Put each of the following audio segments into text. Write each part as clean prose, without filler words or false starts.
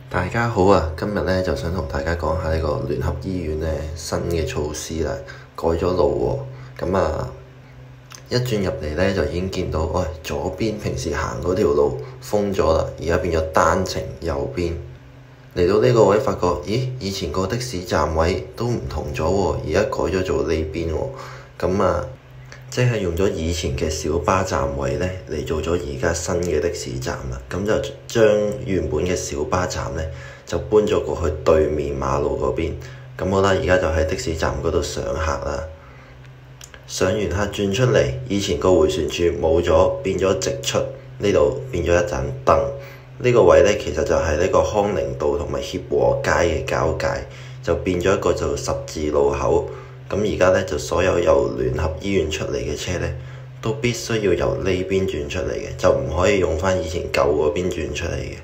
大家好啊！今日咧就想同大家講下呢個聯合醫院咧新嘅措施啦，改咗路喎。咁一轉入嚟咧就已經見到，喂，左邊平時行嗰條路封咗啦，而家變咗單程右邊。嚟到呢個位發覺，咦，以前個的士站位都唔同咗喎，而家改咗做呢邊喎。即係用咗以前嘅小巴站位咧嚟做咗而家新嘅的士站啦，咁就將原本嘅小巴站咧就搬咗過去對面馬路嗰邊。咁好啦，而家就喺的士站嗰度上客啦。上完客轉出嚟，以前個迴旋處冇咗，變咗直出，呢度變咗一盞燈。呢個位咧其實就係呢個康寧道同埋協和街嘅交界，就變咗一個做十字路口。咁而家咧就所有由聯合醫院出嚟嘅車咧，都必須要由呢邊轉出嚟嘅，就唔可以用翻以前舊嗰邊轉出嚟嘅。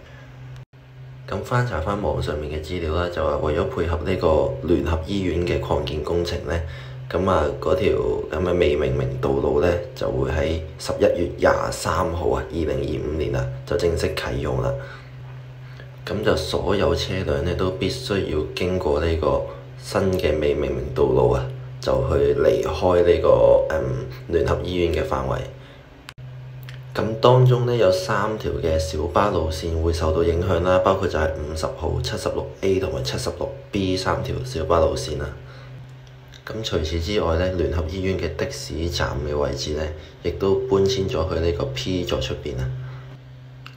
咁翻查翻網上面嘅資料啦，就話為咗配合呢個聯合醫院嘅擴建工程咧，嗰條咁嘅未命名道路咧就會喺11月23號2025年就正式啟用啦。咁就所有車輛咧都必須要經過呢個新嘅未命名道路就去離開呢個聯合醫院嘅範圍。咁當中咧有3條嘅小巴路線會受到影響啦，包括就係50號、76A 同埋76B 3條小巴路線啦。咁除此之外咧，聯合醫院嘅的士站嘅位置咧，亦都搬遷咗去呢個 P 座出邊啦。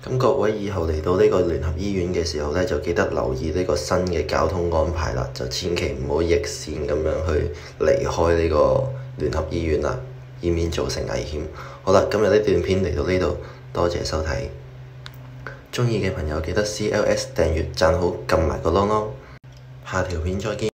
咁各位以後嚟到呢個聯合醫院嘅時候咧，就記得留意呢個新嘅交通安排啦，就千祈唔好逆線咁樣去離開呢個聯合醫院啦，以免造成危險。好啦，今日呢段片嚟到呢度，多謝收睇。鍾意嘅朋友記得 CLS 訂閱、讚好、撳埋個啷啷。下條片再見。